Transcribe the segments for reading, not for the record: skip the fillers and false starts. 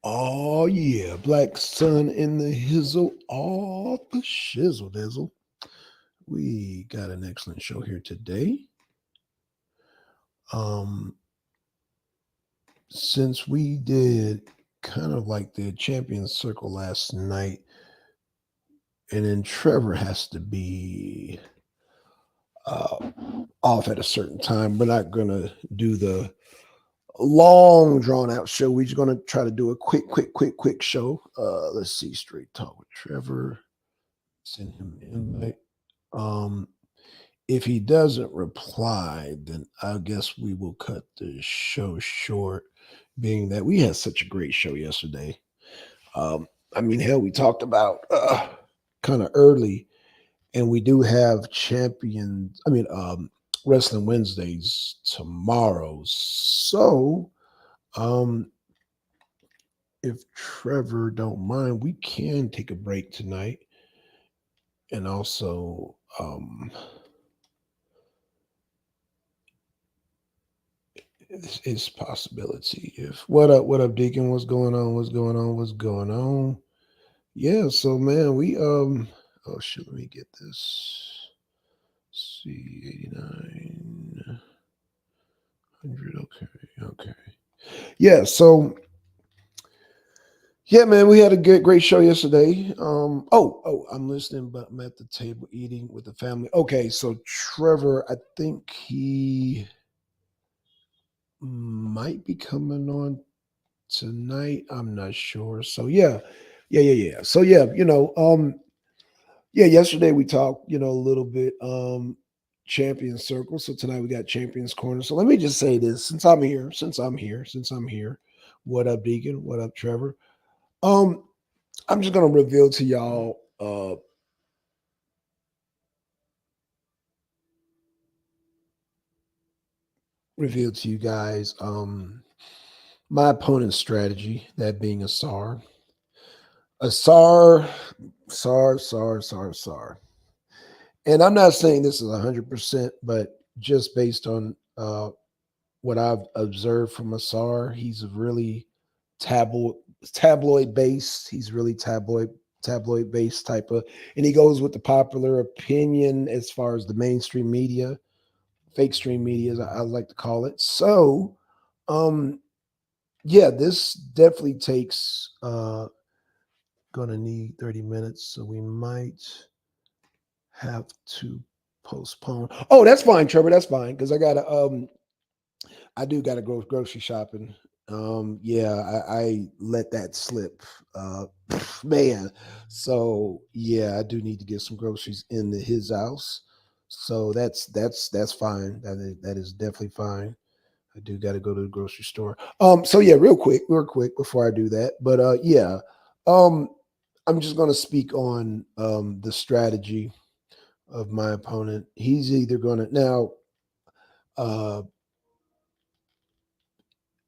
Oh yeah, Black Sun in the hizzle, all the shizzle dizzle. We got an excellent show here today. Um, since we did kind of like the Champions Circle last night, and then Trevor has to be uh, off at a certain time. We're not gonna do the long drawn out show. We're just gonna try to do a quick show. Let's see, straight talk with Trevor. Send him an invite. Um, if he doesn't reply, then I guess we will cut the show short, being that we had such a great show yesterday. Um, I mean, hell, we talked about kind of early, and we do have champions. Wrestling Wednesdays tomorrow. So, um, if Trevor don't mind, we can take a break tonight, and also, it's possibility. If what up, Deacon? What's going on? What's going on? What's going on? Yeah, so man, we oh shit, let me get this. C 8900. Okay. Yeah, so yeah, man, we had a great show yesterday. I'm listening, but I'm at the table eating with the family. Okay, so Trevor, I think he might be coming on tonight. I'm not sure. So yeah. So yeah, yesterday we talked, a little bit Champions Circle. So tonight we got Champions Corner. So let me just say this, since I'm here. What up, Deacon? What up, Trevor? Um, I'm just gonna reveal to y'all, reveal to you guys, my opponent's strategy, that being a SAR. A SAR, SAR. And I'm not saying this is 100%, but just based on what I've observed from Asar, he's really tabloid tabloid based. He's really tabloid based type of, and he goes with the popular opinion as far as the mainstream media, fake stream media, as I like to call it. So, um, yeah, this definitely takes gonna need 30 minutes, so we might have to postpone. Oh, that's fine, Trevor. That's fine because I do gotta go grocery shopping. Yeah, I let that slip, man. So yeah, I do need to get some groceries in his house. So that's fine. That is definitely fine. I do got to go to the grocery store. So yeah, real quick before I do that. But yeah, um, I'm just gonna speak on the strategy of my opponent. He's either gonna now. Uh,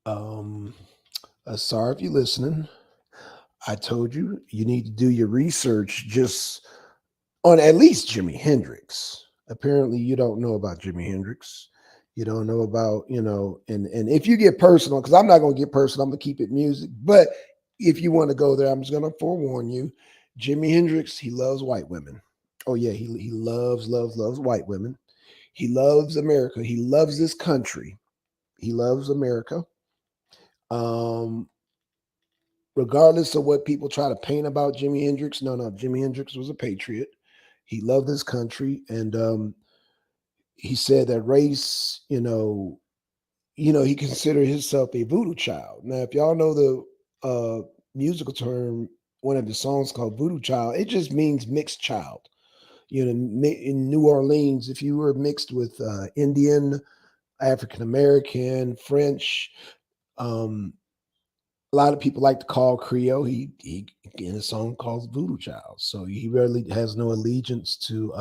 um, Sorry if you're listening. I told you you need to do your research just on at least Jimi Hendrix. Apparently, you don't know about Jimi Hendrix. You don't know about, and if you get personal, because I'm not going to get personal, I'm going to keep it music. But if you want to go there, I'm just going to forewarn you. Jimi Hendrix, he loves white women. Oh yeah, he loves white women. He loves America. He loves this country. He loves America. Um, Regardless of what people try to paint about Jimi Hendrix, no, Jimi Hendrix was a patriot. He loved this country, and he said that race, he considered himself a voodoo child. Now, if y'all know the musical term, one of the songs called "Voodoo Child," it just means mixed child. In New Orleans, if you were mixed with Indian, African American, French, um, a lot of people like to call Creole. He in a song calls Voodoo Child. So he really has no allegiance to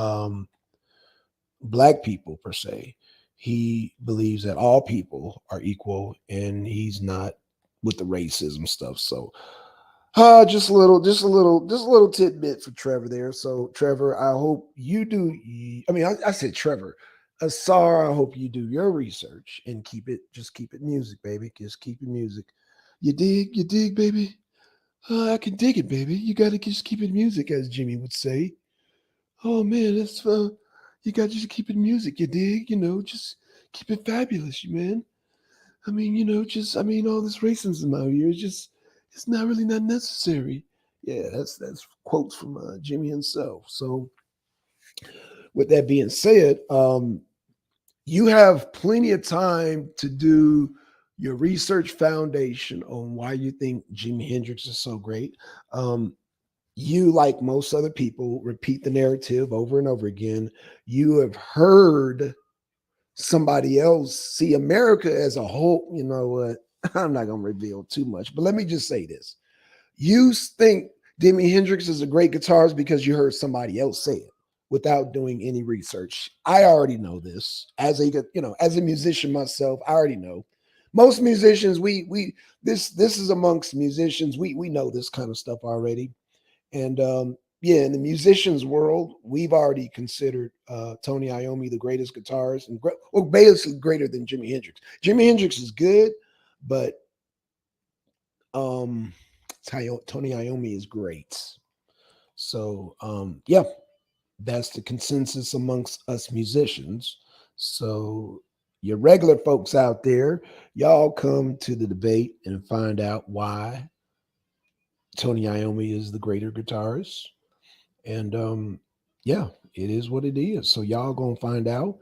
black people per se. He believes that all people are equal, and he's not with the racism stuff. So just a little tidbit for Trevor there. So Trevor, I hope you do. I said Trevor. Asar, I hope you do your research and keep it music, baby. Just keep it music. You dig, baby. I can dig it, baby. You got to just keep it music, as Jimmy would say. Oh man, that's you got to just keep it music. You dig? Just keep it fabulous, man. I mean, just all this racism out here is just it's not really not necessary. Yeah, that's quotes from Jimmy himself. So, with that being said, you have plenty of time to do your research foundation on why you think Jimi Hendrix is so great. Um, you, like most other people, repeat the narrative over and over again. You have heard somebody else see America as a whole. You know what? I'm not going to reveal too much, but let me just say this. You think Jimi Hendrix is a great guitarist because you heard somebody else say it without doing any research. I already know this as a musician myself. I already know. Most musicians, we this is amongst musicians. We know this kind of stuff already. And yeah, in the musicians world, we've already considered Tony Iommi the greatest guitarist, and well, basically greater than Jimi Hendrix. Jimi Hendrix is good, but um, Tony Iommi is great. So yeah, that's the consensus amongst us musicians. So your regular folks out there, y'all come to the debate and find out why Tony Iommi is the greater guitarist. And yeah, it is what it is. So y'all gonna find out.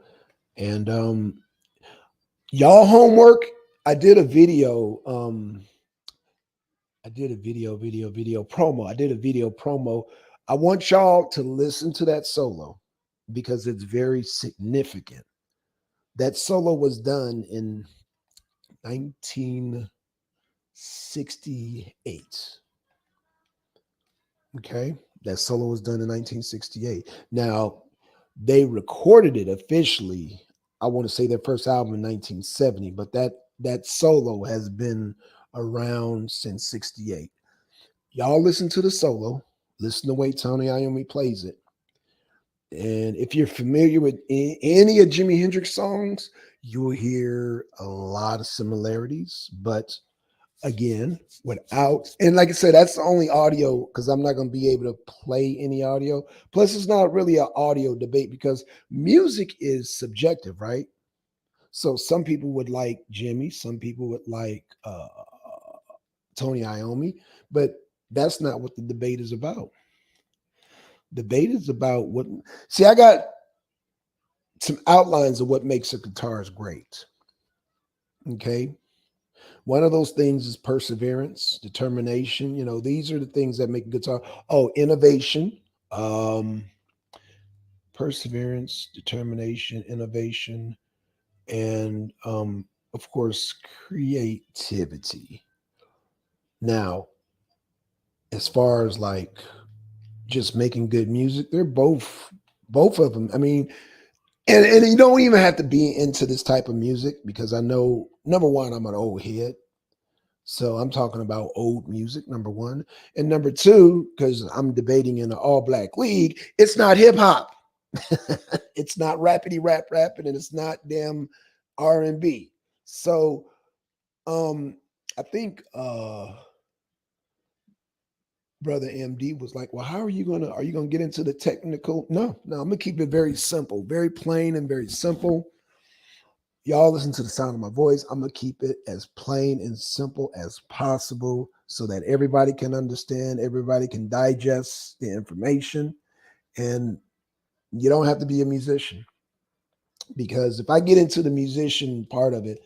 And y'all homework. I did a video. I did a video promo. I did a video promo. I want y'all to listen to that solo because it's very significant. That solo was done in 1968. Okay. That solo was done in 1968. Now, they recorded it officially. I want to say their first album in 1970, but that solo has been around since 68. Y'all listen to the solo, listen to the way Tony Iommi plays it. And if you're familiar with any of Jimi Hendrix songs, you'll hear a lot of similarities, but again, without, and like I said, that's the only audio because I'm not going to be able to play any audio. Plus, it's not really an audio debate because music is subjective, right? So some people would like Jimmy, some people would like Tony Iommi, but that's not what the debate is about. Debate is about what. See, I got some outlines of what makes a guitarist great. Okay, one of those things is perseverance, determination. These are the things that make a guitar. Oh, innovation, um, perseverance, determination, innovation, and of course, creativity. Now, as far as like just making good music, they're both of them. I mean, and you don't even have to be into this type of music because I know number one, I'm an old head. So I'm talking about old music, number one. And number two, because I'm debating in an all black league, it's not hip hop. It's not rappity rap rapping, and it's not damn R&B. So I think brother MD was like, well, how are you gonna get into the technical? No, I'm gonna keep it very simple, very plain and very simple. Y'all listen to the sound of my voice. I'm going to keep it as plain and simple as possible so that everybody can understand, everybody can digest the information. And you don't have to be a musician because if I get into the musician part of it,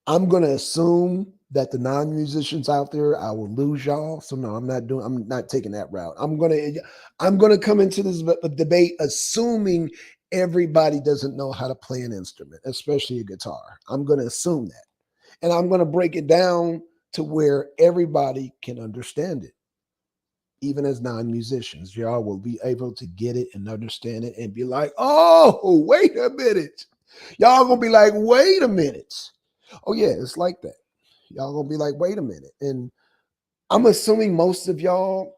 I'm going to assume that the non-musicians out there, I will lose y'all. So no, I'm not taking that route. I'm going to come into this debate assuming everybody doesn't know how to play an instrument, especially a guitar. I'm going to assume that. And I'm going to break it down to where everybody can understand it. Even as non-musicians, y'all will be able to get it and understand it and be like, oh, wait a minute. Y'all gonna be like, wait a minute. Oh yeah, it's like that. Y'all gonna be like, wait a minute. And I'm assuming most of y'all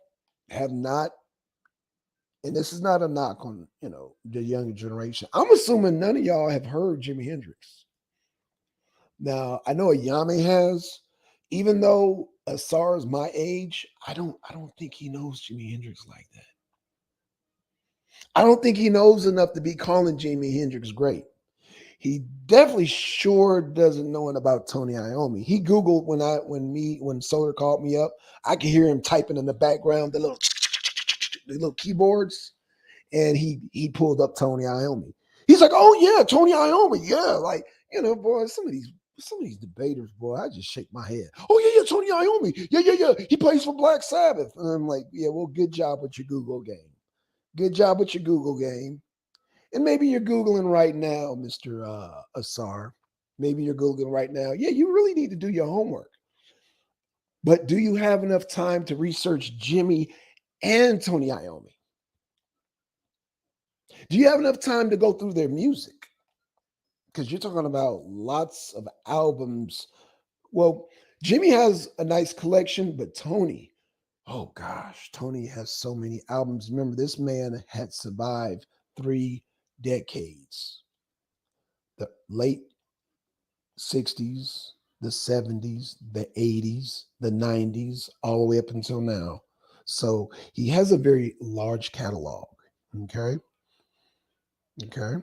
have not, and this is not a knock on, the younger generation. I'm assuming none of y'all have heard Jimi Hendrix. Now, I know Ayame has. Even though Asar is my age, I don't think he knows Jimi Hendrix like that. I don't think he knows enough to be calling Jimi Hendrix great. He definitely sure doesn't know about Tony Iommi. He Googled when Solar called me up. I could hear him typing in the background, the little keyboards, and he pulled up Tony Iommi. He's like, oh yeah, Tony Iommi, yeah, like boy, some of these debaters, boy, I just shake my head. Oh yeah, Tony Iommi, yeah. He plays for Black Sabbath, and I'm like, yeah, well, good job with your Google game. Good job with your Google game. And maybe you're Googling right now, Mr. Asar. Maybe you're Googling right now. Yeah, you really need to do your homework. But do you have enough time to research Jimmy and Tony Iommi? Do you have enough time to go through their music? Because you're talking about lots of albums. Well, Jimmy has a nice collection, but Tony, oh gosh, Tony has so many albums. Remember, this man had survived 3 decades. The late 60s, the 70s, the 80s, the 90s, all the way up until now. So he has a very large catalog. Okay. Okay.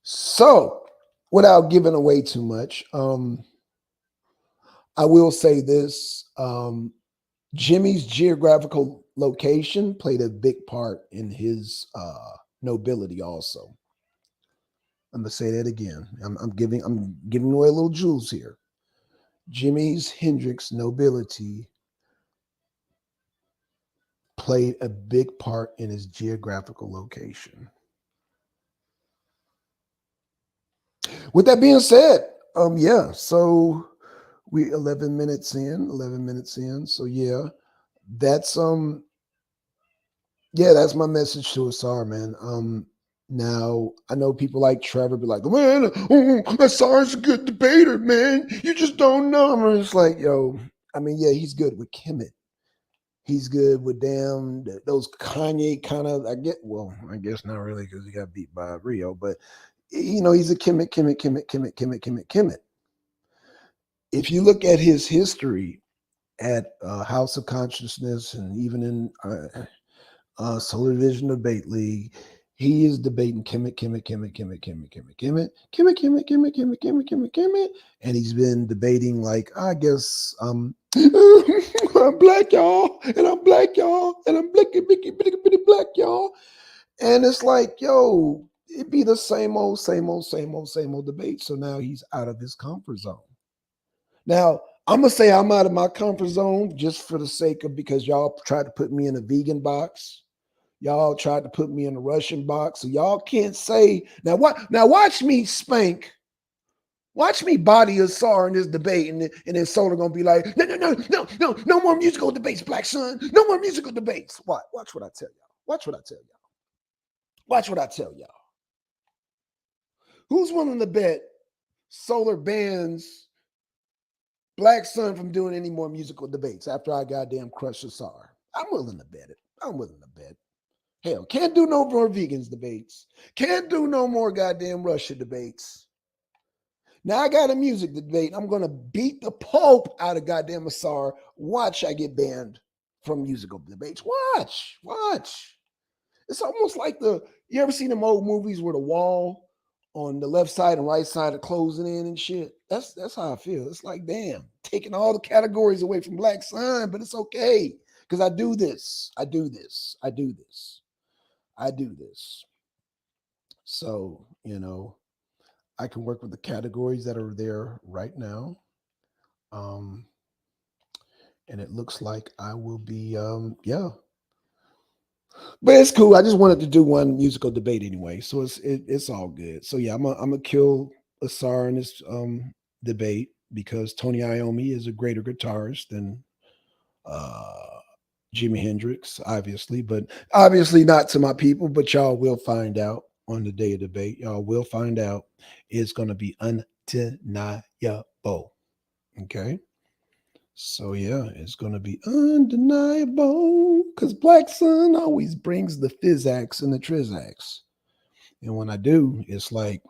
So without giving away too much, I will say this. Jimmy's geographical location played a big part in his nobility also. I'm gonna say that again. I'm giving away a little jewels here. Jimmy's Hendrix nobility played a big part in his geographical location. With that being said, yeah, so we 11 minutes in. So that's that's my message to Asar, man. Now I know people like Trevor be like, man, Asar's a good debater, man. You just don't know him. And it's like, yo, I mean, yeah, he's good with Kemet. He's good with those Kanye kind of. I guess not really because he got beat by Rio, but he's a Kemet. If you look at his history at House of Consciousness and even in Solar Vision Debate League, he is debating Kemet, and he's been debating like I guess I'm black y'all, and I'm black y'all, and I'm black y'all, and it's like yo, it'd be the same old debate. So now he's out of his comfort zone. Now I'm gonna say I'm out of my comfort zone just for the sake of because y'all tried to put me in a vegan box. Y'all tried to put me in a Russian box. So y'all can't say now what now watch me spank. Watch me body Asar in this debate, and then Solar gonna be like, no more musical debates, Black Son. No more musical debates. Watch what I tell y'all. Watch what I tell y'all. Watch what I tell y'all. Who's willing to bet Solar bans Black Son from doing any more musical debates after I goddamn crush Asar? I'm willing to bet it. I'm willing to bet. Hell, can't do no more vegans debates. Can't do no more goddamn Russia debates. Now I got a music debate. I'm gonna beat the Pope out of goddamn Asar. Watch I get banned from musical debates. Watch. It's almost like you ever seen them old movies where the wall on the left side and right side are closing in and shit? That's how I feel. It's like damn, taking all the categories away from Black Sun, but it's okay because I do this. So, I can work with the categories that are there right now. Um, and it looks like I will be, yeah. But it's cool. I just wanted to do one musical debate anyway. So it's all good. So yeah, I'm gonna kill Asar in this debate because Tony Iommi is a greater guitarist than uh Jimi Hendrix, obviously, but obviously not to my people, but y'all will find out on the day of debate. Y'all will find out. It's going to be undeniable. Okay. So, yeah, it's going to be undeniable because Black Sun always brings the physax and the trizax. And when I do, it's like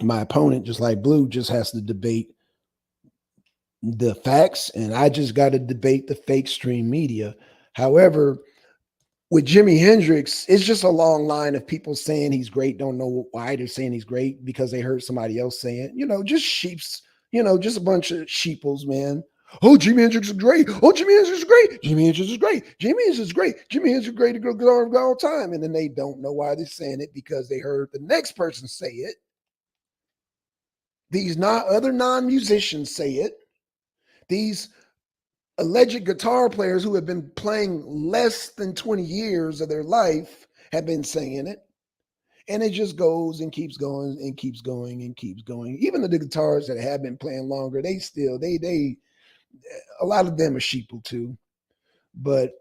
my opponent, just like Blue, just has to debate the facts, and I just got to debate the fake stream media. However, with Jimi Hendrix, it's just a long line of people saying he's great, don't know why they're saying he's great because they heard somebody else say it. Just sheeps, just a bunch of sheeples, man. Oh, Jimi Hendrix is great. Oh, Jimi Hendrix is great. Jimi Hendrix is great. Jimi Hendrix is great. Jimi Hendrix is great to go all time. And then they don't know why they're saying it because they heard the next person say it. These not other non-musicians say it. These alleged guitar players who have been playing less than 20 years of their life have been saying it. And it just goes and keeps going and keeps going and keeps going. Even the guitars that have been playing longer, they a lot of them are sheeple too. But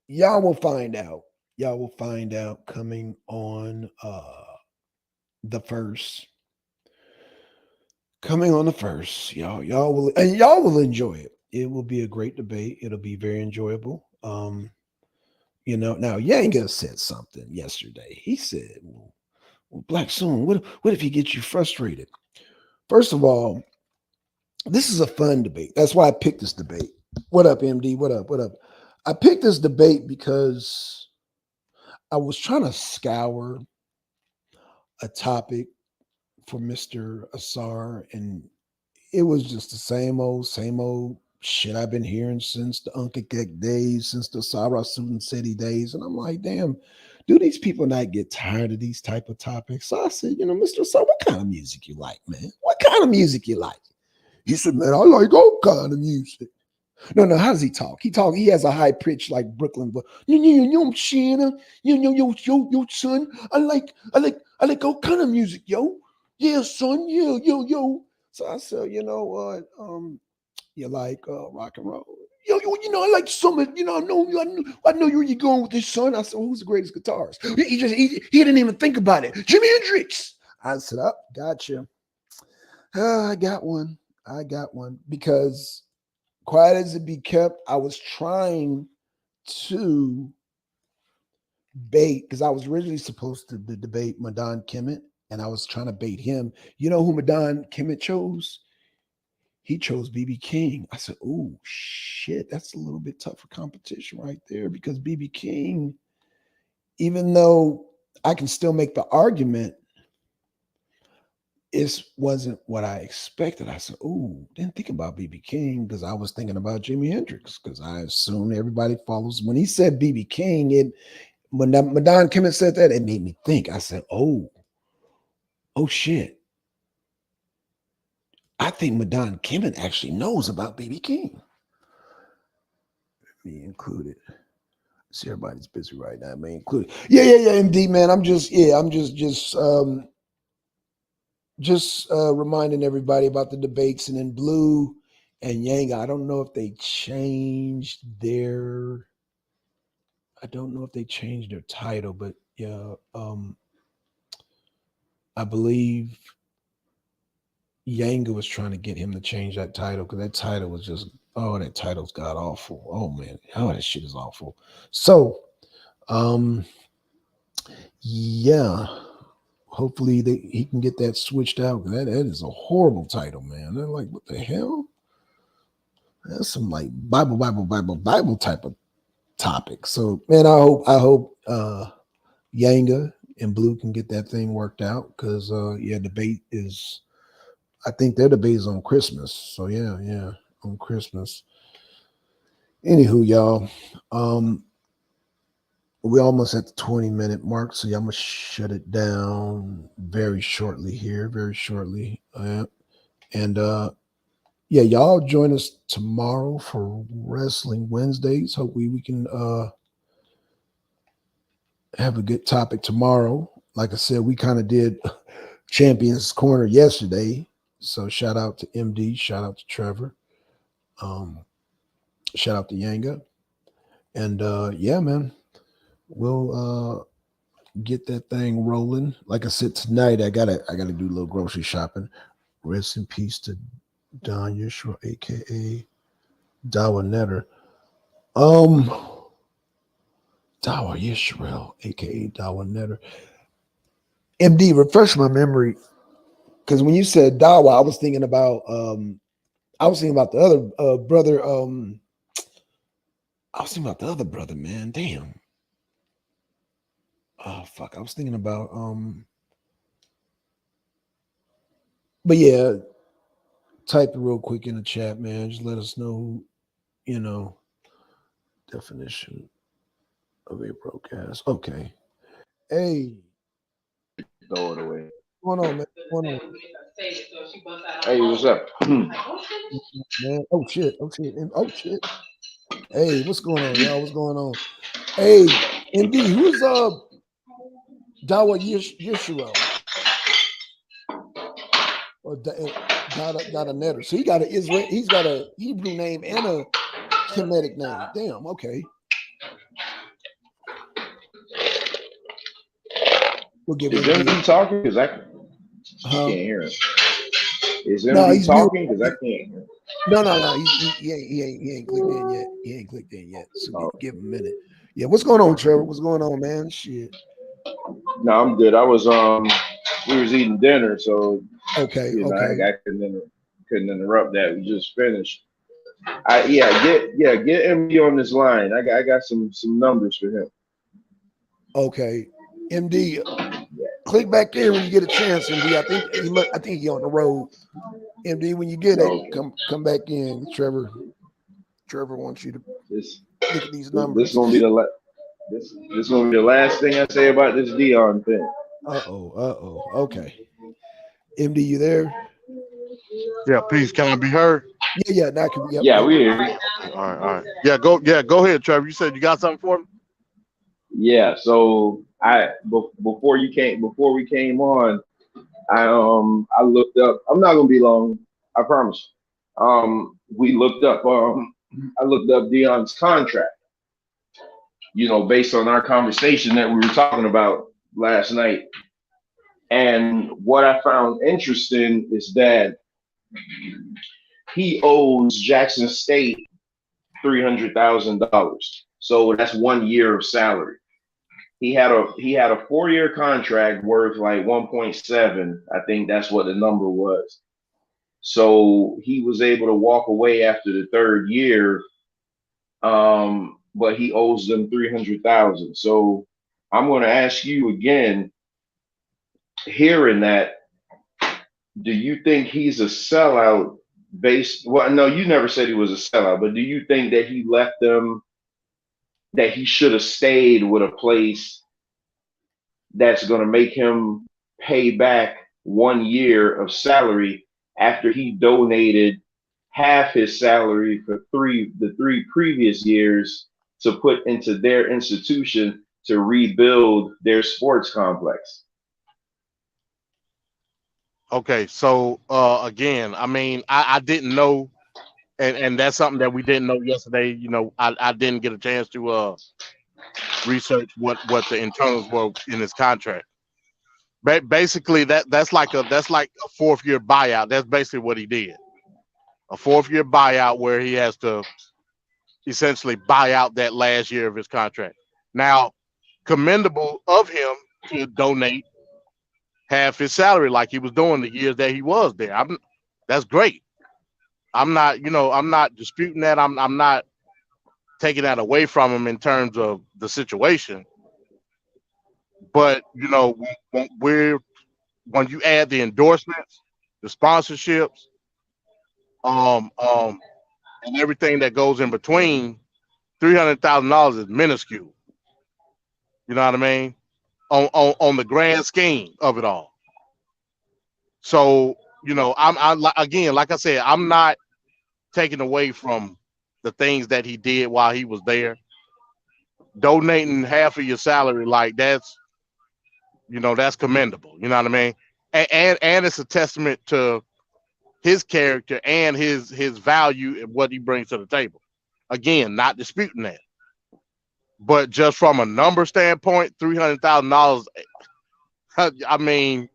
y'all will find out. Y'all will find out coming on the first. Coming on the first. Y'all will enjoy it. It will be a great debate. It'll be very enjoyable. Now Yanga said something yesterday. He said, well, Blackson, what if he gets you frustrated? First of all, this is a fun debate. That's why I picked this debate. What up, MD? What up? What up? I picked this debate because I was trying to scour a topic for Mr. Asar, and it was just the same old shit I've been hearing since the Unkakek days, since the Sarah Sudan City days. And I'm like, damn, do these people not get tired of these type of topics? So I said, Mr. Asar, what kind of music you like, man? What kind of music you like? He said, man, I like all kind of music. No, how does he talk? He has a high pitch like Brooklyn, but Shanna, yo, son. I like all kind of music, yo. Yeah, son, yeah, yo. So I said, you know what? You like rock and roll? Yo, I like some. I know where you're going with this, son. I said, well, who's the greatest guitarist? He didn't even think about it. Jimi Hendrix. I said, oh, gotcha. I got one because quiet as it be kept, I was trying to bait because I was originally supposed to debate Madan Kemet, and I was trying to bait him. You know who Madan Kemet chose? He chose BB King. I said, "Oh shit, that's a little bit tougher competition right there because BB King, even though I can still make the argument, it wasn't what I expected." I said, "Oh, didn't think about BB King because I was thinking about Jimi Hendrix because I assume everybody follows." When he said BB King, when Madon Kimmett said that, it made me think. I said, "Oh shit! I think Madon Kimmett actually knows about BB King." Me included. See, everybody's busy right now. Me included. Yeah. MD man, I'm just reminding everybody about the debates, and then Blue and Yang. I don't know if they changed their. I don't know if they changed their title, but yeah, I believe Yanga was trying to get him to change that title because that title was just that title's god awful. Oh man, that shit is awful. So, um, yeah, hopefully he can get that switched out. That is a horrible title, man. They're like, what the hell? That's some like Bible type of topic. So, man, I hope Yanga and Blue can get that thing worked out because debate is. I think their debate is on Christmas. So yeah, on Christmas. Anywho, y'all, we almost at the 20-minute mark, so I'm gonna shut it down very shortly here, very shortly. And y'all join us tomorrow for Wrestling Wednesdays. Hopefully we can have a good topic tomorrow. Like I said, we kind of did Champions Corner yesterday. So shout out to MD, shout out to Trevor, shout out to Yanga. And man, we'll get that thing rolling. Like I said, tonight I gotta do a little grocery shopping. Rest in peace to Don Yeshua, aka Dawa Netter. Dawa Yisrael, aka Dawa Netter. MD, refresh my memory. Because when you said Dawa, I was thinking about I was thinking about the other brother. I was thinking about the other brother, man. Damn. Oh fuck. I was thinking about but yeah, type it real quick in the chat, man. Just let us know who, you know, definition of a broadcast. Okay. Hey, Throw it away. what's going on, man? What's going Hey, what's up? on, man? Oh shit. Oh shit. Oh shit. Hey, what's going on, y'all? What's going on? Hey, MD, who's Dawa Yeshua or Dada Netter? So he got a Israel. He's got a Hebrew name and a Kemetic name. Damn. Okay. We'll give Is MD. MD talking? Because I Huh? can't hear him. Is No, MD he's mute. talking? Because I can't hear him. No. He ain't clicked in yet. He ain't clicked in yet. So Oh, give him a minute. Yeah. What's going on, Trevor? What's going on, man? Shit. no, I'm good. I was we was eating dinner, so Okay. Okay. I couldn't interrupt that. We just finished. Get MD on this line. I got some numbers for him. Okay. MD, click back in when you get a chance, MD. I think he on the road. MD, when you get it, Okay. come back in. Trevor wants you to This look at these this numbers. gonna be the this gonna be the last thing I say about this Dion thing. Uh oh. Okay. MD, you there? Yeah, peace. Can I be heard? Yeah. Now I can. Yep. Yeah, Yep. we hear you. Okay, all right, all right. Go ahead, Trevor. You said you got something for me? Yeah, so before we came on, I looked up. I'm not gonna be long. I promise. We looked up. I looked up Dion's contract. Based on our conversation that we were talking about last night, and what I found interesting is that he owes Jackson State $300,000. So that's 1 year of salary. He had a 4 year contract worth like 1.7. I think that's what the number was. So he was able to walk away after the third year, but he owes them 300,000. So I'm going to ask you again, hearing that, do you think he's a sellout based? Well, no, you never said he was a sellout, but do you think that he left them, that he should have stayed with a place that's going to make him pay back 1 year of salary after he donated half his salary for the 3 previous years to put into their institution to rebuild their sports complex? Okay, so again, I mean, I didn't know, and that's something that we didn't know yesterday. I didn't get a chance to research what the internals were in his contract. Basically, that's like a 4th year buyout. That's basically what he did. A 4th year buyout where he has to essentially buy out that last year of his contract. Now, commendable of him to donate half his salary like he was doing the years that he was there. That's great. I'm not disputing that. I'm not taking that away from him in terms of the situation. But we're when you add the endorsements, the sponsorships, um, um, and everything that goes in between, $300,000 is minuscule. You know what I mean? On the grand scheme of it all. So again, like I said, I'm not taking away from the things that he did while he was there. Donating half of your salary, like that's commendable. You know what I mean? And it's a testament to his character and his value and what he brings to the table. Again, not disputing that. But just from a number standpoint, $300,000. I mean,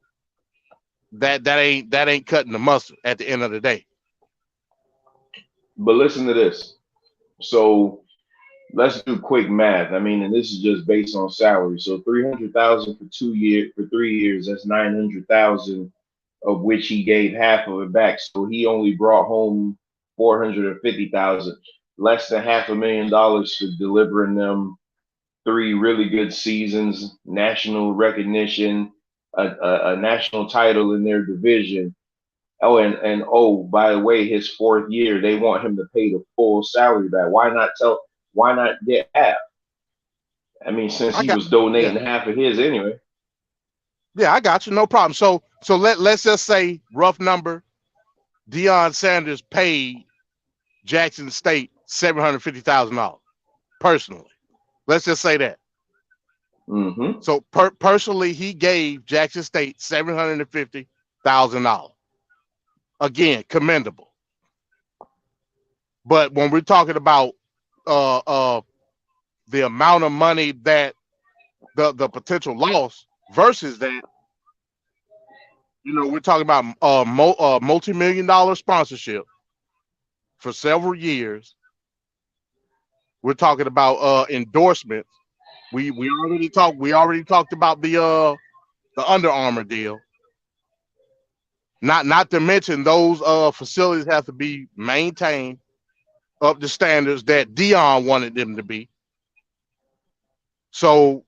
that ain't cutting the mustard at the end of the day. But listen to this. So let's do quick math. I mean, and this is just based on salary. So 300,000 for 2 years, for 3 years, that's 900,000, of which he gave half of it back. So he only brought home $450,000, less than $500,000 for delivering them 3 really good seasons, national recognition, a national title in their division. Oh, and oh, by the way, his 4th year, they want him to pay the full salary back. Why not get half? I mean, since I he got was donating yeah. half of his anyway. Yeah, I got you. No problem. So let's just say rough number, Deion Sanders paid Jackson State $750,000 personally. Let's just say that. Mm-hmm. So personally, he gave Jackson State $750,000. Again, commendable. But when we're talking about uh, uh, the amount of money that the potential loss versus that, we're talking about multi-million-dollar sponsorship for several years. We're talking about endorsements. We already talked about the Under Armour deal. Not to mention those facilities have to be maintained up to standards that Deion wanted them to be. So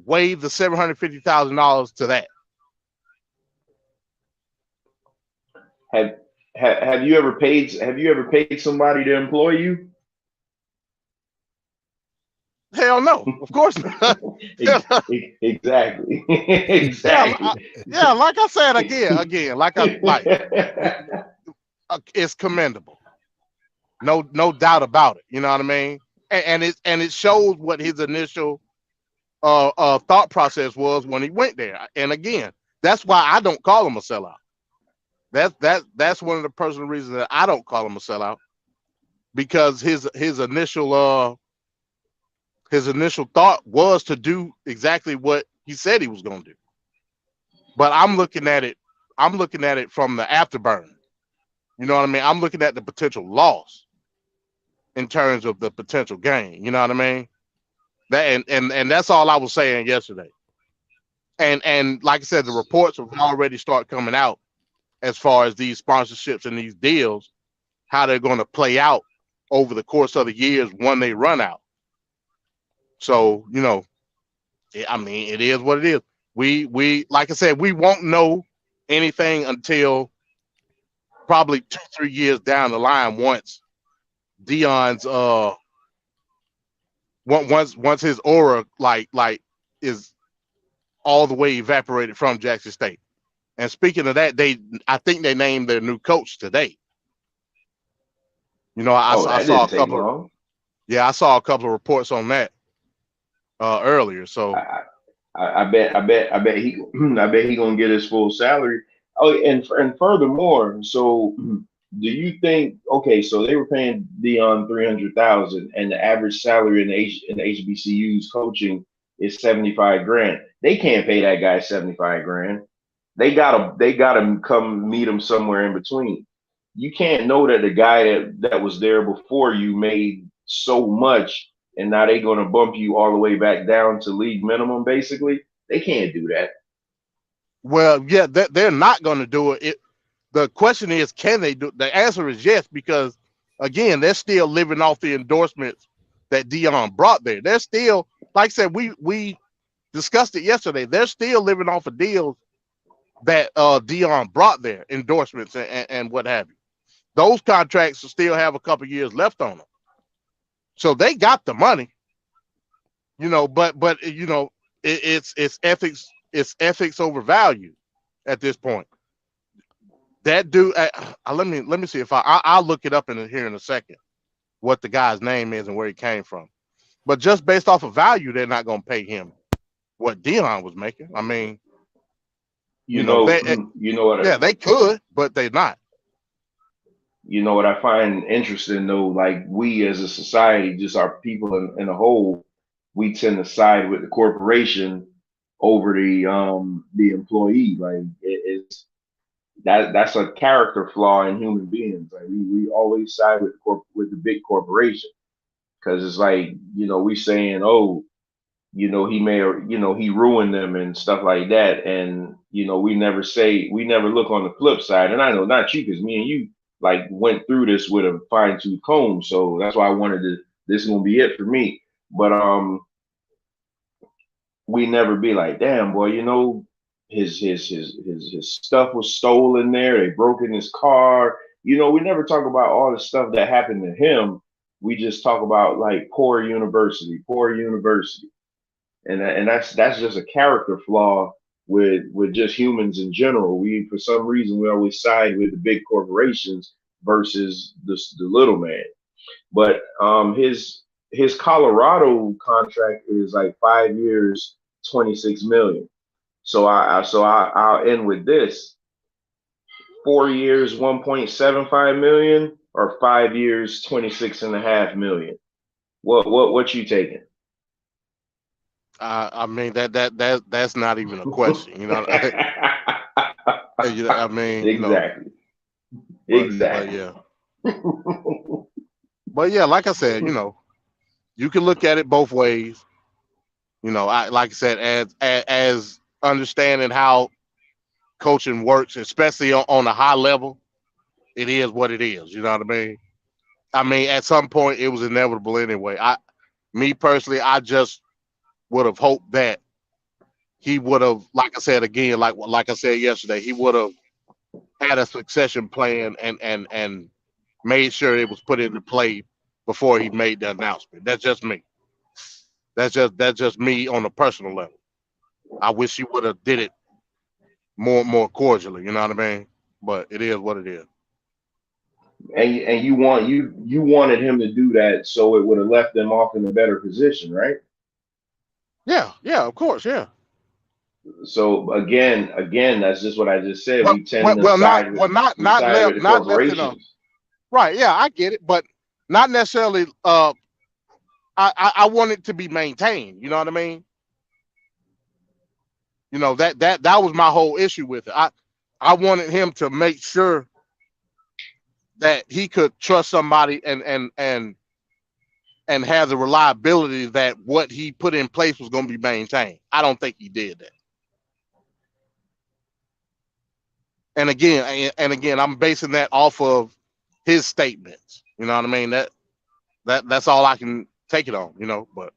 waive the $750,000 to that. Have you ever paid somebody to employ you? Hell no, of course not. Exactly. Yeah, Exactly. yeah. Like I said again, it's commendable. No doubt about it. You know what I mean? And it shows what his initial thought process was when he went there. And again, that's why I don't call him a sellout. That's one of the personal reasons that I don't call him a sellout, because his initial thought was to do exactly what he said he was going to do. But I'm looking at it from the afterburn. You know what I mean? I'm looking at the potential loss in terms of the potential gain. You know what I mean? That and that's all I was saying yesterday. And like I said, the reports have already started coming out as far as these sponsorships and these deals, how they're going to play out over the course of the years when they run out. So, I mean, it is what it is. We like I said, we won't know anything until probably 2-3 years down the line, once Deion's once his aura like is all the way evaporated from Jackson State. And speaking of that, I think they named their new coach today. I That saw didn't a take couple long. I saw a couple of reports on that earlier. So I bet he I bet he gonna get his full salary. Oh, and furthermore, so do you think, okay, so they were paying Dion 300,000, and the average salary in the HBCU's coaching is 75 grand. They can't pay that guy 75 grand. They gotta come meet him somewhere in between. You can't know that the guy that was there before you made so much, and now they're gonna bump you all the way back down to league minimum. Basically, they can't do that. well, yeah, they're not going to do it. The question is, can they do? The answer is yes, because again, they're still living off the endorsements that Deion brought there. They're still, like I said, we discussed it yesterday. They're still living off of deals that Deion brought there, endorsements and what have you. Those contracts still have a couple years left on them, so they got the money. But it's ethics. It's ethics over value at this point. That dude, let me see if I'll look it up in here in a second, what the guy's name is and where he came from. But just based off of value, they're not going to pay him what Deion was making. I mean, You know, they you know what? yeah, they could, but they're not. You know what I find interesting though, like we as a society, just our people in a whole, we tend to side with the corporation over the employee. Like it's that's a character flaw in human beings. Like we always side with with the big corporation, because it's like, we saying, oh, he may, or he ruined them and stuff like that. And we never look on the flip side. And I know not you, because me and you, like went through this with a fine tooth comb. So that's why I wanted to. This is gonna be it for me. But we never be like, damn boy, you know, his stuff was stolen there. They broke in his car. You know, we never talk about all the stuff that happened to him. We just talk about like poor university, and that's just a character flaw with just humans in general. We for some reason we always side with the big corporations versus the little man. But his Colorado contract is like 5 years, 26 million. I'll end with this: 4 years, 1.75 million, or 5 years, 26.5 million. What you taking? I mean that's not even a question. You know, I mean, you know, Exactly. but Exactly. yeah, but yeah, like I said, you know, you can look at it both ways. You know, I like I said, as understanding how coaching works, especially on a high level, it is what it is. You know what I mean? I mean, at some point, it was inevitable anyway. Me personally, I just would have hoped that he would have, like I said again, like I said yesterday, he would have had a succession plan and made sure it was put into play before he made the announcement. That's just me. That's just me on a personal level. I wish he would have did it more cordially. You know what I mean? But it is what it is. And you wanted him to do that so it would have left them off in a better position, right? Yeah, yeah, of course, yeah. So again, that's just what I just said. Well, We tend to not side with well, not we not side with left, the not left in a corporations. right. Yeah, I get it, but not necessarily. I want it to be maintained. You know what I mean? You know that was my whole issue with it. I wanted him to make sure that he could trust somebody and have the reliability that what he put in place was going to be maintained. I don't think he did that. And again, I'm basing that off of his statements. You know what I mean? That's all I can take it on. You know, but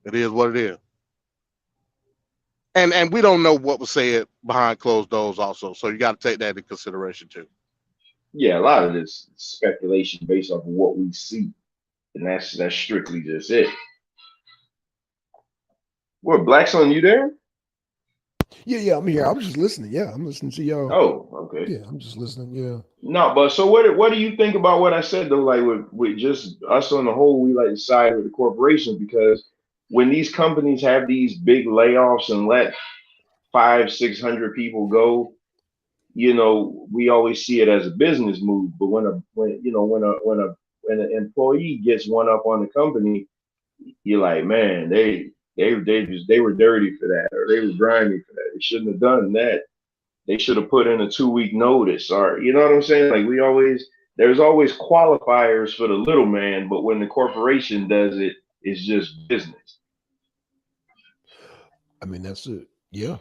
it is what it is. And we don't know what was said behind closed doors, also. So you got to take that into consideration too. Yeah, a lot of this speculation based off of what we see, and that's strictly just it. What, Blackson, you there? Yeah, I'm here. I was just listening. Yeah, I'm listening to y'all. Oh, okay. Yeah, I'm just listening. Yeah. No, but so what do you think about what I said though? Like with just us on the whole, we like to side with the corporations because when these companies have these big layoffs and let 500-600 people go, you know, we always see it as a business move. But when an employee gets one up on the company, you're like, man, they were dirty for that, or they were grimy for that. They shouldn't have done that. They should have put in a 2 week notice, or you know what I'm saying? Like there's always qualifiers for the little man, but when the corporation does it, it's just business. I mean, yeah,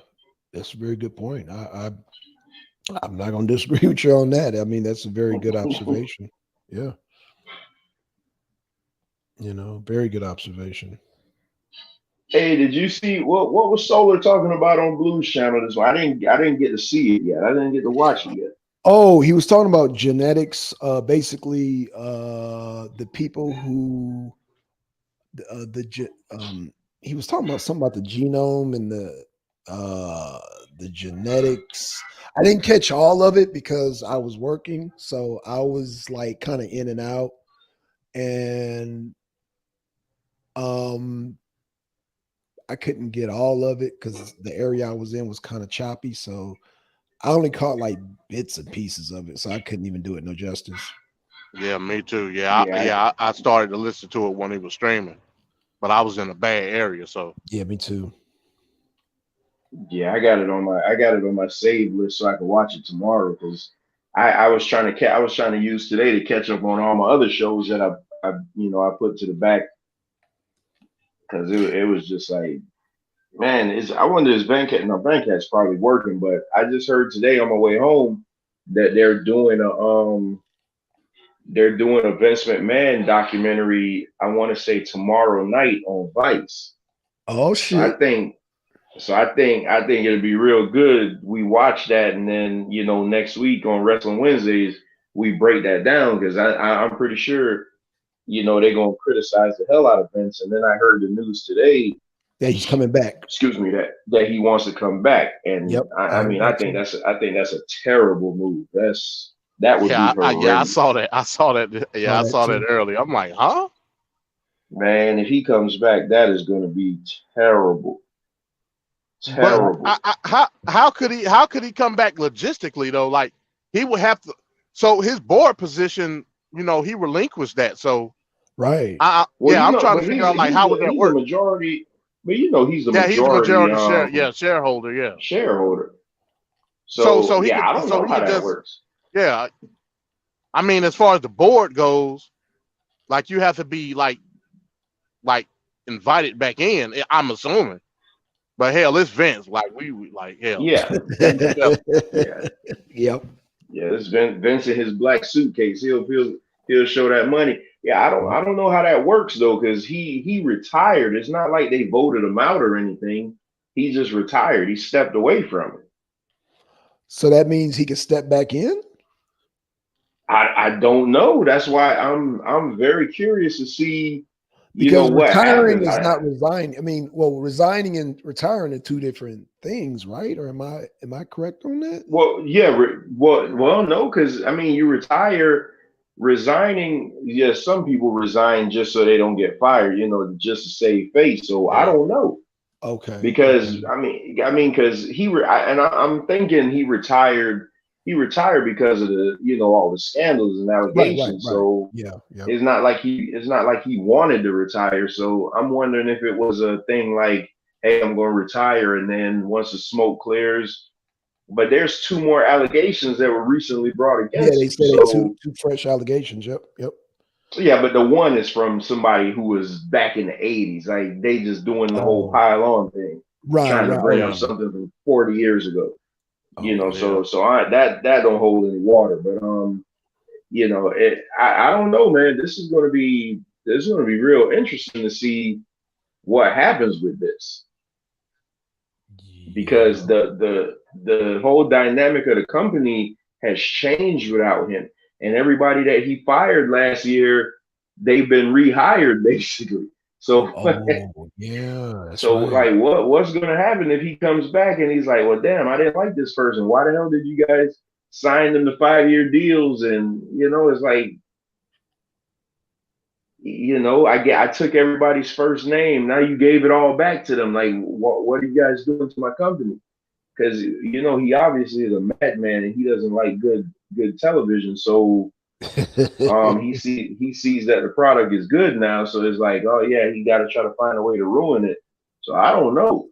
that's a very good point. I'm not going to disagree with you on that. I mean, that's a very good observation. Yeah, very good observation. Hey, did you see what was Solar talking about on Blues Channel this one? I didn't get to see it yet. I didn't get to watch it yet. Oh, he was talking about genetics. Basically, the people who he was talking about something about the genome and the genetics. I didn't catch all of it because I was working, so I was like kind of in and out, and I couldn't get all of it because the area I was in was kind of choppy. So I only caught like bits and pieces of it, so I couldn't even do it no justice. Yeah, me too. Yeah, I started to listen to it when he was streaming, but I was in a bad area, so Yeah, me too. yeah, I got it on my save list so I can watch it tomorrow because I was trying to use today to catch up on all my other shows that I put to the back because it was just like, man, I wonder is Bancat. No, Bancat's probably working, but I just heard today on my way home that they're doing a Vince McMahon documentary. I want to say tomorrow night on Vice. Oh So I shit. think I think it'll be real good. We watch that, and then next week on Wrestling Wednesdays we break that down because I'm pretty sure they're gonna criticize the hell out of Vince. And then I heard the news today. Yeah, he's coming back. Excuse me, that he wants to come back, and Yep. I heard mean that I too. think that's a terrible move. That would be Yeah, I horrendous, saw that. I saw that. Yeah, Saw I that saw that too. early. I'm like, huh? man. If he comes back, that is going to be terrible, But terrible. how could he come back logistically though? Like he would have to. So his board position, he relinquished that. So Right. Well, I'm trying to but figure out like how would that he's a work? majority, but he's a Yeah, he's the majority majority shareholder. Yeah. shareholder. So So he yeah, could I don't know how he could that just works. yeah. I mean, as far as the board goes, like you have to be like invited back in. I'm assuming, but hell, it's Vince. Like we like hell. Yeah, We definitely, yeah, Yep. yeah. This Vince in his black suitcase. He'll show that money. Yeah, I don't know how that works though, because he retired. It's not like they voted him out or anything. He just retired. He stepped away from it. So that means he can step back in? I don't know. That's why I'm very curious to see, Because what retiring happens. is not resigning. I mean, well, resigning and retiring are two different things, right? Or am I correct on that? Well, yeah, no, because I mean, you retire, resigning. Yeah, some people resign just so they don't get fired, just to save face. So I yeah. don't know Okay. because because I'm thinking he retired. He retired because of the all the scandals and allegations. Right. So Yeah. Yep. it's not like he wanted to retire. So I'm wondering if it was a thing like, hey, I'm going to retire, and then once the smoke clears. But there's two more allegations that were recently brought Yeah, against they him. said they So two fresh allegations. Yep. Yep. yeah, but the one is from somebody who was back in the '80s. Like they just doing the whole Oh, pile on thing, trying to right. bring Oh, up yeah. something from 40 years ago. Okay. Yeah. So that don't hold any water. But I don't know, man. This is gonna be real interesting to see what happens with this, because Yeah. the whole dynamic of the company has changed without him, and everybody that he fired last year, they've been rehired basically. So Oh, yeah. That's so right. like what's gonna happen if he comes back and he's like, well, damn, I didn't like this person. Why the hell did you guys sign them to 5-year deals? And it's like, I took everybody's first name. Now you gave it all back to them. Like, what are you guys doing to my company? Because he obviously is a madman and he doesn't like good television. So he sees that the product is good now. So it's like, oh yeah, he got to try to find a way to ruin it. So I don't know.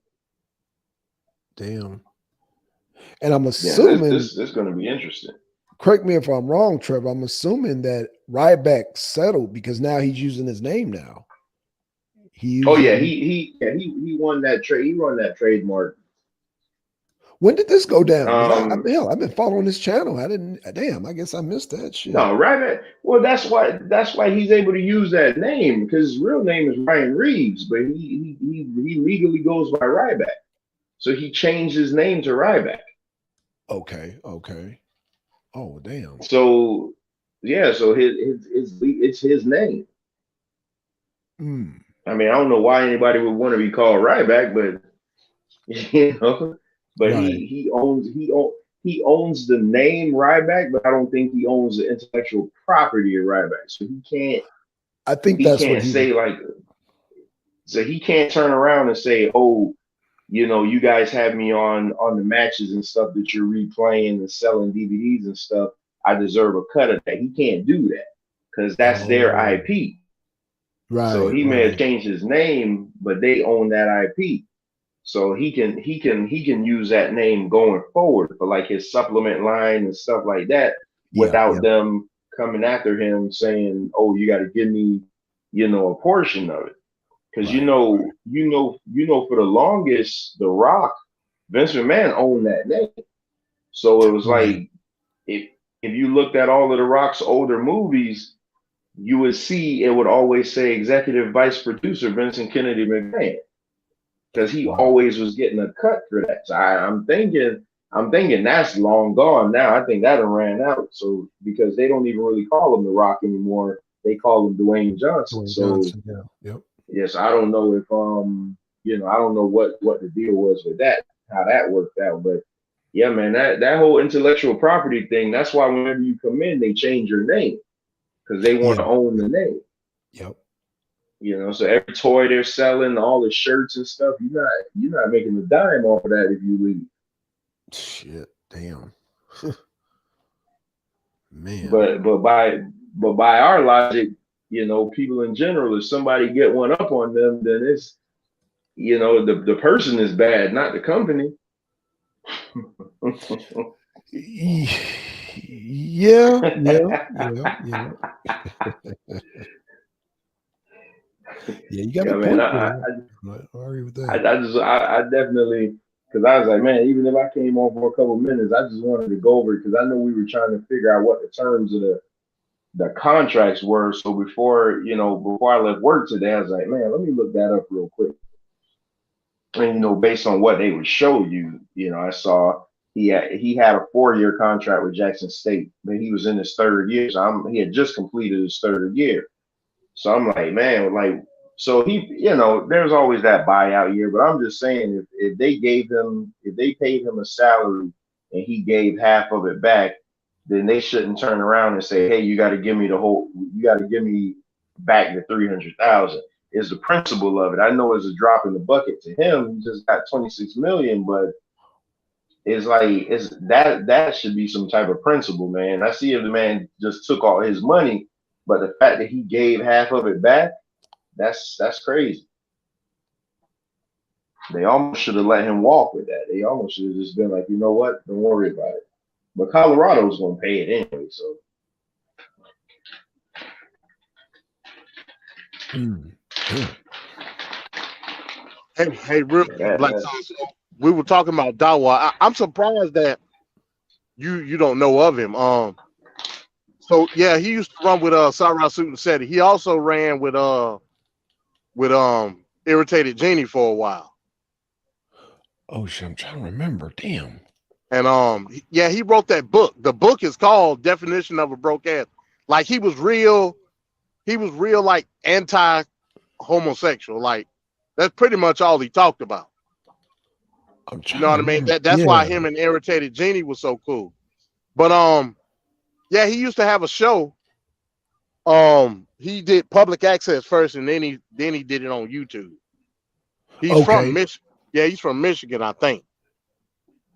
Damn. And I'm Yeah, this assuming, this this is going to be interesting. correct me if I'm wrong, Trevor. I'm assuming that Ryback settled because now he's using his name now. He Oh yeah, using he won that trade. He won that trademark. When did this go down? Because Um, I've been following this channel. I didn't. Damn, I guess I missed that shit. no, right. Well, that's why he's able to use that name, because his real name is Ryan Reeves, but he legally goes by Ryback. So he changed his name to Ryback. Okay. Okay. Oh, damn. So yeah, so it's his name. Mm, I mean, I don't know why anybody would want to be called Ryback, but you know, but right. he owns the name Ryback, but I don't think he owns the intellectual property of Ryback. So he can't I think he that's what can't he was. say like so he can't turn around and say, oh, you guys have me on the matches and stuff that you're replaying and selling DVDs and stuff. I deserve a cut of that. He can't do that because that's their Oh, IP. So right. he may have Right. changed his name, but they own that IP. So he can use that name going forward for like his supplement line and stuff like that Yeah. without Yeah. them coming after him saying, "Oh, you got to give me, a portion of it." Because Right. for the longest, The Rock, Vince McMahon owned that name. So it was Right. like if you looked at all of The Rock's older movies, you would see it would always say executive vice producer Vincent Kennedy McMahon, because he Wow. always was getting a cut for that. So I'm thinking that's long gone now. I think that done ran out. So because they don't even really call him The Rock anymore, they call him Dwayne Johnson. Dwayne So Johnson. Yeah. Yep. yes, I don't know if I don't know what the deal was with that, how that worked out, but yeah, man, that whole intellectual property thing. That's why whenever you come in, they change your name because they want Yeah. to own Yep. the name. Yep. So every toy they're selling, all the shirts and stuff, you're not making a dime off of that if you leave. Shit. Damn. Man. But by our logic, people in general, if somebody get one up on them, then it's the person is bad, not the company. Yeah. Yeah. Yeah. Yeah. Yeah. You got Yeah, a man, point there. I agree with that. I definitely, because I was like, man, even if I came on for a couple minutes, I just wanted to go over it because I know we were trying to figure out what the terms of the contracts were. So before I left work today, I was like, man, let me look that up real quick. And based on what they would show you, I saw he had a 4-year contract with Jackson State, but he was in his third year. So he had just completed his third year. So I'm like, man, like, so there's always that buyout year, but I'm just saying if they paid him a salary and he gave half of it back, then they shouldn't turn around and say, hey, you got to give me back the 300,000. Is the principle of it. I know it's a drop in the bucket to him. He just got 26 million, but it's like that should be some type of principle, man. I see if the man just took all his money, but the fact that he gave half of it back, that's crazy. They almost should have let him walk with that. They almost should have just been like, you know what? Don't worry about it. But Colorado's gonna pay it anyway, so Damn. Hey, real yeah, quick, Black Son, so we were talking about Dawa. I'm surprised that you don't know of him. So yeah, he used to run with Sarah Suit and Seti. He also ran with Irritated Genie for a while. Oh shit, I'm trying to remember. Damn. And yeah, he wrote that book. The book is called Definition of a Broke Ass. Like he was real like anti-homosexual. Like that's pretty much all he talked about. I'm You know trying to what I mean? remember. That's why Yeah. him and Irritated Genie was so cool. But yeah, he used to have a show. He did public access first, and then he did it on YouTube. He's from Okay. Michigan. Yeah, he's from Michigan, I think.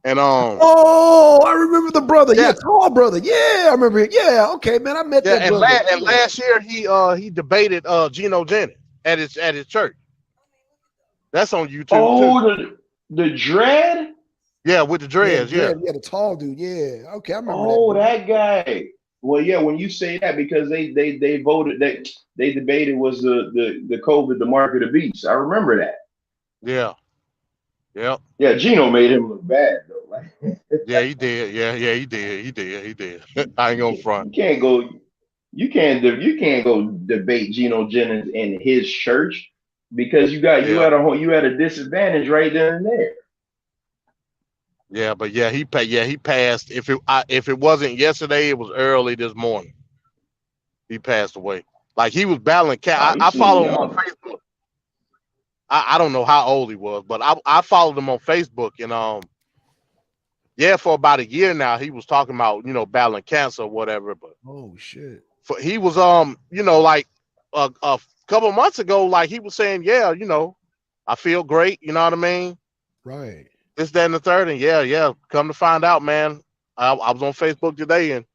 And Oh, I remember the brother. yeah, Yeah, tall brother. Yeah, I remember it. Yeah, okay, man. I met yeah, that brother. and Yeah. last year he debated Geno Jennings at his church. That's on YouTube too. oh, the dread. Yeah, with the Yeah, the dreads. Yeah, dread. Yeah, the tall dude. Yeah. Okay, I remember that Oh, dude. that guy. Well, yeah, when you say that, because they voted, they debated, was the COVID the mark of the beast. I remember that. yeah, yeah, Yeah, Gino made him look bad though. Like yeah. He did. Yeah, yeah. He did. I ain't gonna front. you can't go, you can't go debate Gino Jennings in his church because Yeah, you had a disadvantage right then and there. yeah. But yeah, he passed. If it wasn't yesterday, it was early this morning. He passed away. Like he was battling cat. Oh, he I seemed follow him on young. Facebook. I don't know how old he was, but I followed him on Facebook, and yeah, for about a year now, he was talking about battling cancer or whatever. But Oh shit. he was like a couple months ago, like he was saying, yeah, I feel great. You know what I mean? Right. This, that, and the third, and yeah. Come to find out, man, I was on Facebook today, and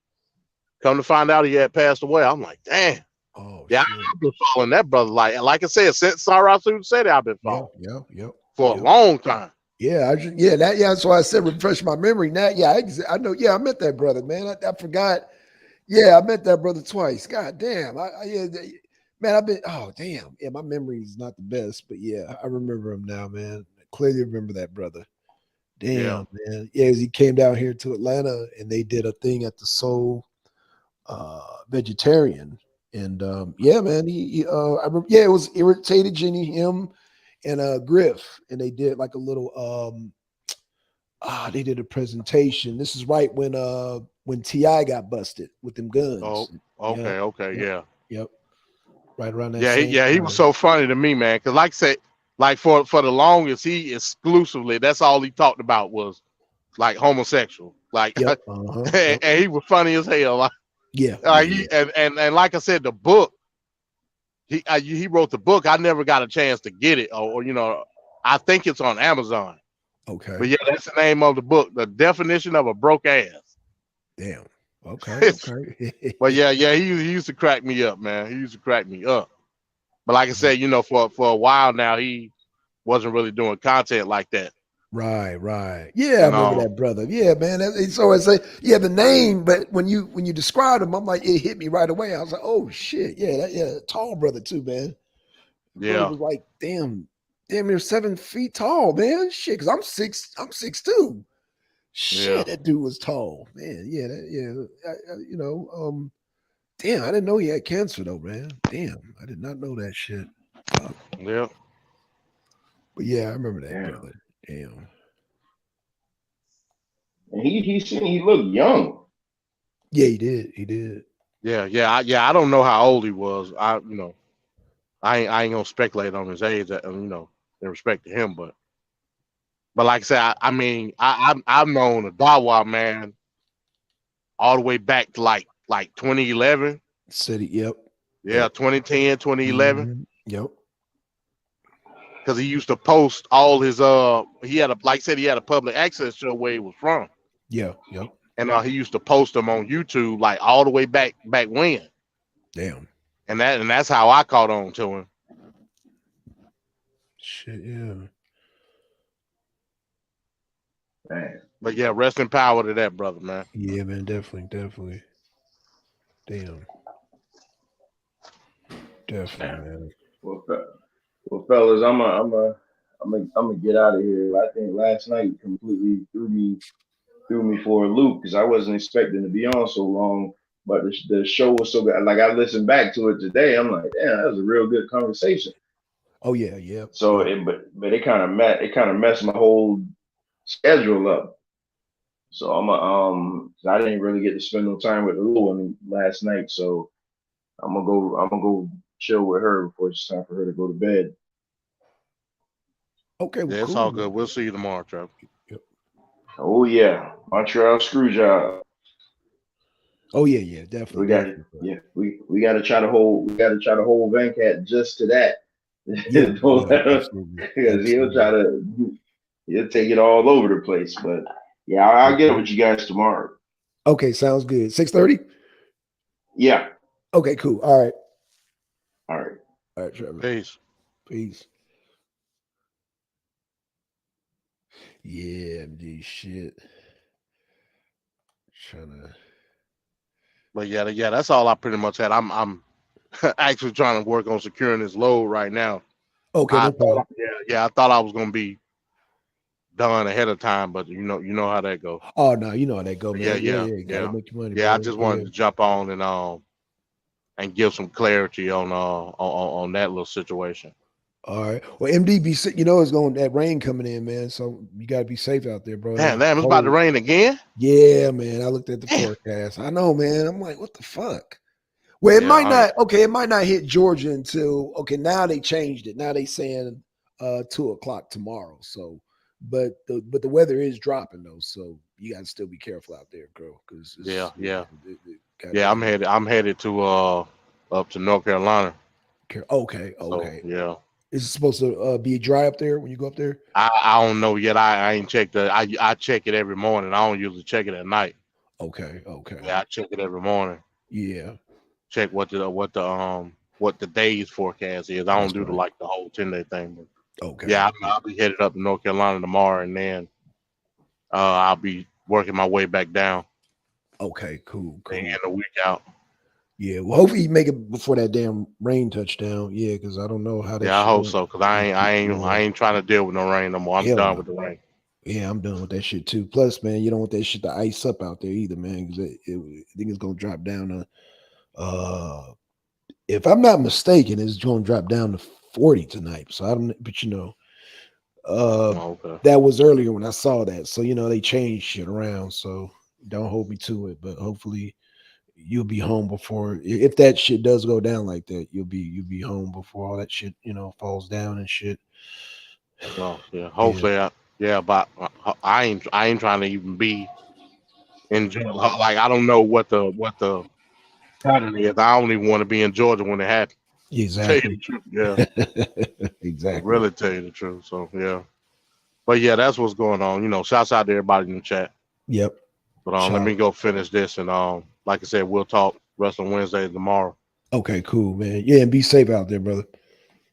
come to find out he had passed away. I'm like, damn. Oh Yeah, shit. I've been following that brother. Like I said, since Sarah said it, I've been Yeah. following Yep. for a Yep. long time. Yeah, that's why I said refresh my memory. Now, yeah, I know. Yeah, I met that brother, man. I forgot. Yeah, I met that brother twice. God damn. Man, I've been. Oh damn. Yeah, my memory is not the best, but yeah, I remember him now, man. I clearly remember that brother. Damn, man. Yeah, he came down here to Atlanta and they did a thing at the Soul Vegetarian. And yeah, man, I remember, yeah, it was Irritated Jenny, him, and Griff, and they did like a little they did a presentation. This is right when T.I. got busted with them Oh, guns. okay, Yep, okay, yep, yeah. yep. Right around that Yeah, same he was time. so funny to me, man. Cause like I said, like for the longest, he exclusively that's all he talked about was like homosexual. Like Yep. Uh-huh. and, Yep. and he was funny as hell. Yeah. He Yeah. and like I said, the book he wrote the book. I never got a chance to get it, or I think it's on Amazon. Okay. But yeah, that's the name of the book. The definition of a broke ass. Damn. Okay. Okay. But yeah, he used to crack me up, man. He used to crack me up. But like I said, for a while now, he wasn't really doing content like that. Right, right. Yeah, I And remember that brother. Yeah, man. So I say, yeah, the name, but when you described him, I'm like, it hit me right away. I was like, oh shit, yeah, tall brother too, man. Brother yeah, was like, damn, you're 7 feet tall, man. Shit, because I'm 6'2". yeah, Shit, that dude was tall, man. Yeah, damn, I didn't know he had cancer though, man. Damn, I did not know that shit. Fuck. yeah. But yeah, I remember that Damn. brother. Damn. And he looked young. Yeah, he did. He did. I don't know how old he was. I ain't gonna speculate on his age. In respect to him, but like I said, I mean, I've known a Dawa man all the way back to like 2011. Said it. Yep. Yeah, 2010, 2011. Yep. Because he used to post all his he had a public access show where he was from. Yeah. Yep. And he used to post them on YouTube like all the way back when. Damn. And that's how I caught on to him. Shit. Yeah. Man. But yeah, rest in power to that brother, man. Yeah, man. Definitely. Damn. Definitely, man. Well, fellas, I'm gonna get out of here. I think last night completely threw me for a loop because I wasn't expecting to be on so long. But the show was so good. Like I listened back to it today. I'm like, damn, that was a real good conversation. Oh yeah. Yeah. So yeah. but it kind of messed my whole schedule up. So I didn't really get to spend no time with the little one last night. So I'm gonna go chill with her before it's time for her to go to bed. Okay. Well, Yeah, it's cool, all man. good. We'll see you tomorrow, Trevor. Yep. Oh yeah, Montreal screw job. Oh yeah. Definitely. We got it. Yeah, we got to try to hold. We got to try to hold Venkat just to that. Yeah. Don't let him, Absolutely. because he'll take it all over the place. But yeah, I'll get it with you guys tomorrow. Okay. Sounds good. 6:30. Yeah. Okay. Cool. All right. All right. All right, Trevor. Peace. Peace. Yeah, MD shit. Trying to. But yeah, that's all I pretty much had. I'm actually trying to work on securing this load right now. Okay, no problem. I thought I was gonna be done ahead of time, but you know how that goes. Oh no, you know how that go, man. Yeah. Gotta make your money. Yeah, I bro. just wanted to jump on and give some clarity on that little situation. All right. Well, MD, it's going that rain coming in, man. So you gotta be safe out there, bro. Damn, it's about to rain again. Yeah, man. I looked at the forecast. I know, man. I'm like, what the fuck? Well, it might not. Okay, it might not hit Georgia until. Okay, now they changed it. Now they saying 2:00 tomorrow. So, but the weather is dropping though. So you gotta still be careful out there, girl. Because I'm headed to up to North Carolina. Okay. So, yeah. Is it supposed to be dry up there when you go up there? I don't know yet. I ain't checked I check it every morning. I don't usually check it at night. Okay. Yeah, I check it every morning. Yeah. Check what the day's forecast is. I don't do the whole 10-day thing. But okay. Yeah, I'll be headed up to North Carolina tomorrow, and then I'll be working my way back down. Okay, cool. And a week out. Yeah, well, hopefully you make it before that damn rain touchdown. Yeah, because I don't know how that. Yeah, I hope so. Because I ain't trying to deal with no rain no more. I'm done with the rain. Yeah, I'm done with that shit too. Plus, man, you don't want that shit to ice up out there either, man, because I think it's gonna drop down to if I'm not mistaken, it's gonna drop down to 40 tonight. So I don't, but uh Oh, okay. that was earlier when I saw that. So they changed shit around. So don't hold me to it, but hopefully you'll be home before if that shit does go down like that, you'll be home before all that shit, falls down and shit. Oh, yeah. Yeah, Hopefully, yeah. But I ain't trying to even be in Georgia. Like I don't know what the pattern is. I don't even want to be in Georgia when it happens. Tell you the exactly. truth. Yeah. To Exactly. really tell you the truth. So yeah. But yeah, that's what's going on. Shouts out to everybody in the chat. Yep. But let Shout. me go finish this and like I said, we'll talk Wrestling Wednesday tomorrow. Okay, cool, man. Yeah, and be safe out there, brother.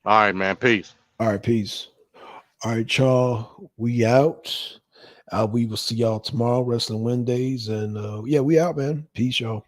All right, man. Peace. All right, peace. All right, y'all. We out. We will see y'all tomorrow, Wrestling Wednesdays. And yeah, we out, man. Peace, y'all.